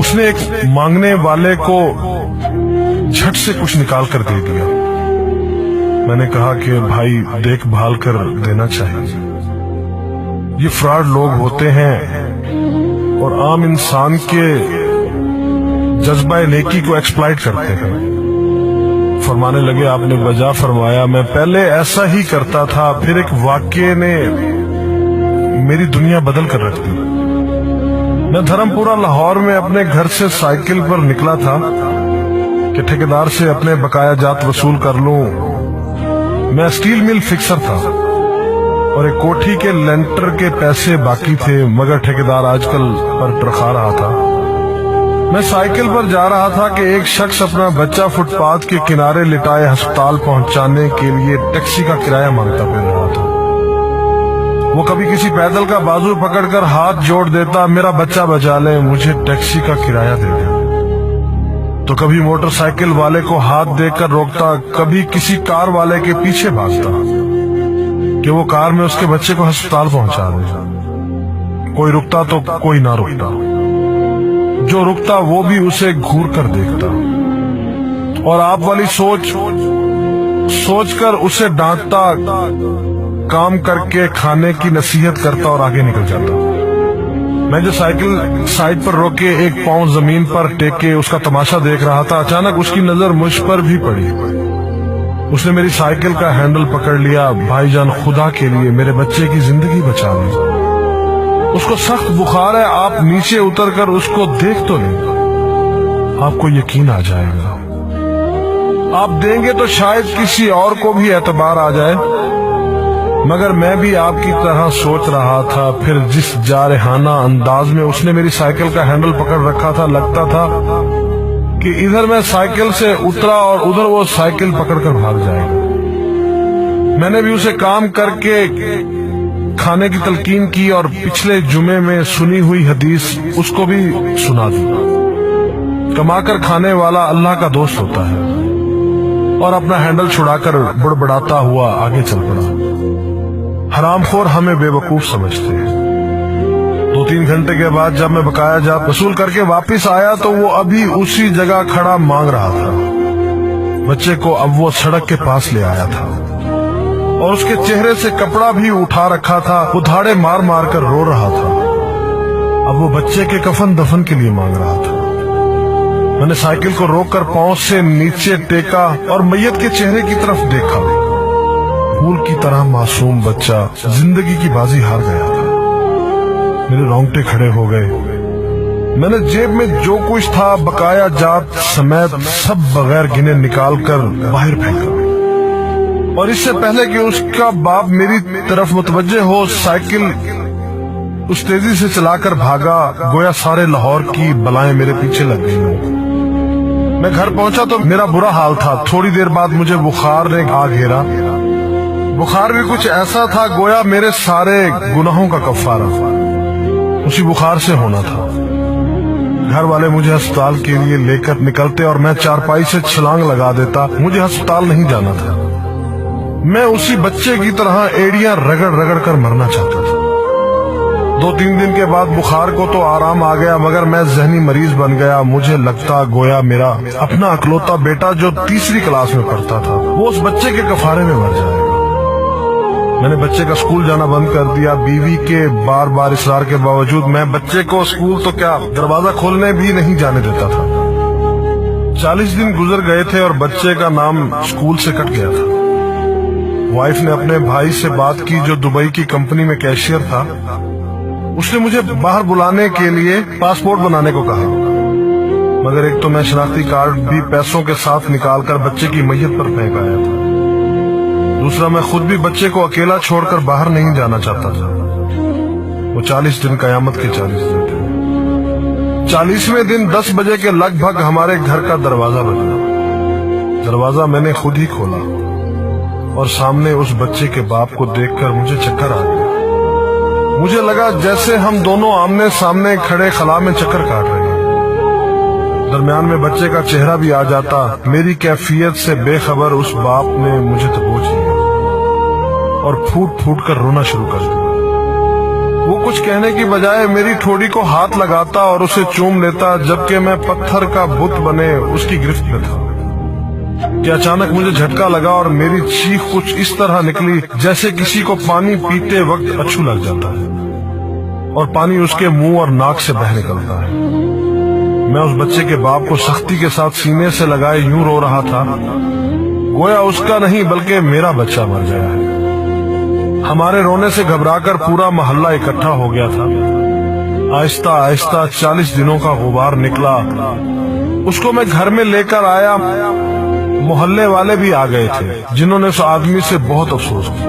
اس نے ایک مانگنے والے کو جھٹ سے کچھ نکال کر دے دیا۔ میں نے کہا کہ بھائی دیکھ بھال کر دینا چاہیے، یہ فراڈ لوگ ہوتے ہیں اور عام انسان کے جذبہ نیکی کو ایکسپلائٹ کرتے ہیں۔ فرمانے لگے آپ نے وجہ فرمایا، میں پہلے ایسا ہی کرتا تھا، پھر ایک واقعے نے میری دنیا بدل کر رکھ دی۔ میں دھرم پورہ لاہور میں اپنے گھر سے سائیکل پر نکلا تھا کہ ٹھیکیدار سے اپنے بقایا جات وصول کر لوں۔ میں اسٹیل مل فکسر تھا اور ایک کوٹھی کے لینٹر کے پیسے باقی تھے، مگر ٹھیکیدار آج کل پر ٹرخا رہا تھا۔ میں سائیکل پر جا رہا تھا کہ ایک شخص اپنا بچہ فٹ پاتھ کے کنارے لٹائے ہسپتال پہنچانے کے لیے ٹیکسی کا کرایہ مانگتا پھر رہا تھا۔ وہ کبھی کسی پیدل کا بازو پکڑ کر ہاتھ جوڑ دیتا، میرا بچہ بچا لے، مجھے ٹیکسی کا کرایہ دے دے، تو کبھی موٹر سائیکل والے کو ہاتھ دے کر روکتا، کبھی کسی کار والے کے پیچھے بھاگتا کہ وہ کار میں اس کے بچے کو ہسپتال پہنچا دے۔ کوئی رکتا تو کوئی نہ رکتا، جو رکتا وہ بھی اسے گھور کر دیکھتا اور آپ والی سوچ کر اسے ڈانٹتا، کام کر کے کھانے کی نصیحت کرتا اور آگے نکل جاتا۔ میں جو سائیکل سائیڈ پر روکے ایک پاؤں زمین پر ٹیکے اس کا تماشا دیکھ رہا تھا، اچانک اس کی نظر مجھ پر بھی پڑی۔ اس نے میری سائیکل کا ہینڈل پکڑ لیا، بھائی جان خدا کے لیے میرے بچے کی زندگی بچا لی، اس کو سخت بخار ہے، آپ نیچے اتر کر اس کو دیکھ تو لیں، آپ کو یقین آ جائے گا، آپ دیں گے تو شاید کسی اور کو بھی اعتبار آ جائے۔ مگر میں بھی آپ کی طرح سوچ رہا تھا۔ پھر جس جارحانہ انداز میں اس نے میری سائیکل کا ہینڈل پکڑ رکھا تھا، لگتا تھا کہ ادھر میں سائیکل سے اترا اور ادھر وہ سائیکل پکڑ کر بھاگ جائے گا۔ میں نے بھی اسے کام کر کے کھانے کی تلقین کی اور پچھلے جمعے میں سنی ہوئی حدیث اس کو بھی سنا دی، کما کر کھانے والا اللہ کا دوست ہوتا ہے، اور اپنا ہینڈل چھڑا کر بڑبڑاتا ہوا آگے چل پڑا۔ حرام خور ہمیں بے وقوف سمجھتے ہیں۔ 2-3 گھنٹے کے بعد جب میں بقایا جات وصول کر کے واپس آیا تو وہ ابھی اسی جگہ کھڑا مانگ رہا تھا۔ بچے کو اب وہ سڑک کے پاس لے آیا تھا اور اس کے چہرے سے کپڑا بھی اٹھا رکھا تھا، وہ دھاڑے مار مار کر رو رہا تھا۔ اب وہ بچے کے کفن دفن کے لیے مانگ رہا تھا۔ میں نے سائیکل کو روک کر پاؤں سے نیچے ٹیکا اور میت کے چہرے کی طرف دیکھا۔ پھول کی طرح معصوم بچہ زندگی کی بازی ہار گیا تھا۔ میرے رونگٹے کھڑے ہو گئے۔ میں نے جیب میں جو کچھ تھا بقایا جات سمیت سب بغیر گنے نکال کر باہر پھینکا، اور اس سے پہلے کہ اس کا باپ میری طرف متوجہ ہو، سائیکل اس تیزی سے چلا کر بھاگا گویا سارے لاہور کی بلائیں میرے پیچھے لگ گئی ہوں۔ میں گھر پہنچا تو میرا برا حال تھا۔ تھوڑی دیر بعد مجھے بخار نے آ گھیرا۔ بخار بھی کچھ ایسا تھا گویا میرے سارے گناہوں کا کفارہ اسی بخار سے ہونا تھا۔ گھر والے مجھے ہسپتال کے لیے لے کر نکلتے اور میں چارپائی سے چھلانگ لگا دیتا۔ مجھے ہسپتال نہیں جانا تھا، میں اسی بچے کی طرح ایڑیاں رگڑ رگڑ کر مرنا چاہتا تھا۔ 2-3 دن کے بعد بخار کو تو آرام آ گیا، مگر میں ذہنی مریض بن گیا۔ مجھے لگتا گویا میرا اپنا اکلوتا بیٹا جو 3ری کلاس میں پڑھتا تھا وہ اس بچے کے کفارے میں مر جائے گا۔ میں نے بچے کا اسکول جانا بند کر دیا۔ بیوی کے بار بار اصرار کے باوجود میں بچے کو اسکول تو کیا دروازہ کھولنے بھی نہیں جانے دیتا تھا۔ 40 دن گزر گئے تھے اور بچے کا نام اسکول سے کٹ گیا تھا۔ وائف نے اپنے بھائی سے بات کی جو دبئی کی کمپنی میں کیشیئر تھا، اس نے مجھے باہر بلانے کے لیے پاسپورٹ بنانے کو کہا، مگر ایک تو میں شناختی کارڈ بھی پیسوں کے ساتھ نکال کر بچے کی میت پر پھینک آیا تھا، دوسرا میں خود بھی بچے کو اکیلا چھوڑ کر باہر نہیں جانا چاہتا تھا۔ وہ 40 دن قیامت کے 40 دن تھے۔ 40ویں دن 10 بجے کے لگ بھگ ہمارے گھر کا دروازہ بجا۔ دروازہ میں نے خود ہی کھولا اور سامنے اس بچے کے باپ کو دیکھ کر مجھے چکر آ گیا۔ مجھے لگا جیسے ہم دونوں آمنے سامنے کھڑے خلا میں چکر کاٹ رہے ہیں۔ درمیان میں بچے کا چہرہ بھی آ جاتا۔ میری کیفیت سے بے خبر اس باپ نے مجھے دبوچ لیا اور پھوٹ پھوٹ کر رونا شروع کر دیا۔ وہ کچھ کہنے کی بجائے میری ٹھوڑی کو ہاتھ لگاتا اور اسے چوم لیتا، جبکہ میں پتھر کا بت بنے اس کی گرفت میں تھا کہ اچانک مجھے جھٹکا لگا اور میری چیخ کچھ اس طرح نکلی جیسے کسی کو پانی پیتے وقت اچھو لگ جاتا ہے اور پانی اس کے منہ اور ناک سے بہہ نکلتا ہے۔ میں اس بچے کے باپ کو سختی کے ساتھ سینے سے لگائے یوں رو رہا تھا گویا اس کا نہیں بلکہ میرا بچہ مر گیا ہے۔ ہمارے رونے سے گھبرا کر پورا محلہ اکٹھا ہو گیا تھا۔ آہستہ آہستہ 40 دنوں کا غبار نکلا، اس کو میں گھر میں لے کر آیا۔ محلے والے بھی آ گئے تھے جنہوں نے اس آدمی سے بہت افسوس کیا۔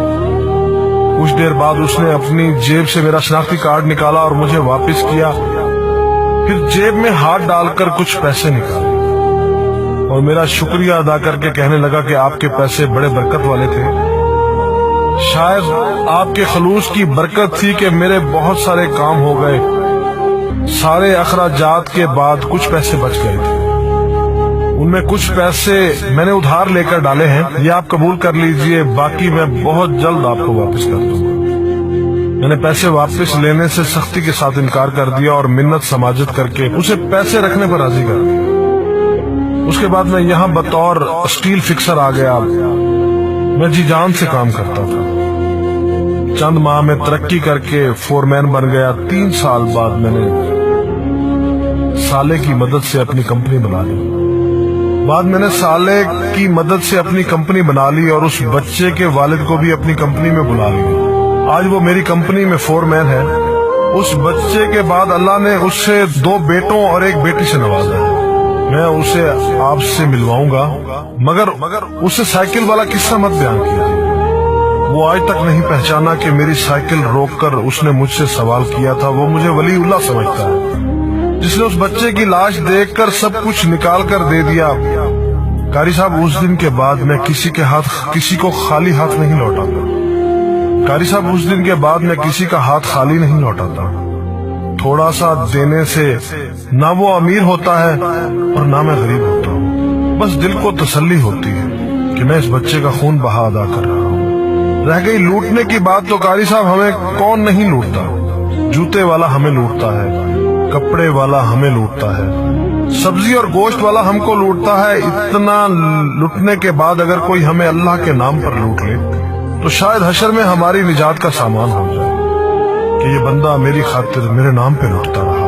کچھ دیر بعد اس نے اپنی جیب سے میرا شناختی کارڈ نکالا اور مجھے واپس کیا، پھر جیب میں ہاتھ ڈال کر کچھ پیسے نکالے اور میرا شکریہ ادا کر کے کہنے لگا کہ آپ کے پیسے بڑے برکت والے تھے، شاید آپ کے خلوص کی برکت تھی کہ میرے بہت سارے کام ہو گئے۔ سارے اخراجات کے بعد کچھ پیسے بچ گئے تھے، ان میں کچھ پیسے میں نے ادھار لے کر ڈالے ہیں، یہ آپ قبول کر لیجئے، باقی میں بہت جلد آپ کو واپس کر دوں گا۔ میں نے پیسے واپس لینے سے سختی کے ساتھ انکار کر دیا اور منت سماجت کر کے اسے پیسے رکھنے پر راضی کر دیا۔ اس کے بعد میں یہاں بطور اسٹیل فکسر آ گیا۔ میں جی جان سے کام کرتا تھا، چند ماہ میں ترقی کر کے فورمین بن گیا۔ 3 سال بعد میں نے سالے کی مدد سے اپنی کمپنی بنا لی اور اس بچے کے والد کو بھی اپنی کمپنی میں بلا لیا۔ آج وہ میری کمپنی میں فورمین ہے۔ اس بچے کے بعد اللہ نے اس سے 2 بیٹوں اور 1 بیٹی سے نوازا ہے۔ میں اسے آپ سے ملواؤں گا، مگر اسے سائیکل والا قصہ مت بیان کیجیے۔ وہ آج تک نہیں پہچانا کہ میری سائیکل روک کر اس نے مجھ سے سوال کیا تھا۔ وہ مجھے ولی اللہ سمجھتا ہے جس نے اس بچے کی لاش دیکھ کر سب کچھ نکال کر دے دیا۔ قاری صاحب، اس دن کے بعد میں کسی کو خالی ہاتھ نہیں لوٹاتا۔ تھوڑا سا دینے سے نہ وہ امیر ہوتا ہے اور نہ میں غریب ہوتا ہوں، بس دل کو تسلی ہوتی ہے کہ میں اس بچے کا خون بہا ادا کر رہا ہوں۔ رہ گئی لوٹنے کی بات تو قاری صاحب ہمیں کون نہیں لوٹتا؟ جوتے والا ہمیں لوٹتا ہے، کپڑے والا ہمیں لوٹتا ہے، سبزی اور گوشت والا ہم کو لوٹتا ہے۔ اتنا لوٹنے کے بعد اگر کوئی ہمیں اللہ کے نام پر لوٹ لے تو شاید حشر میں ہماری نجات کا سامان ہو جائے کہ یہ بندہ میری خاطر میرے نام پہ لوٹتا رہا۔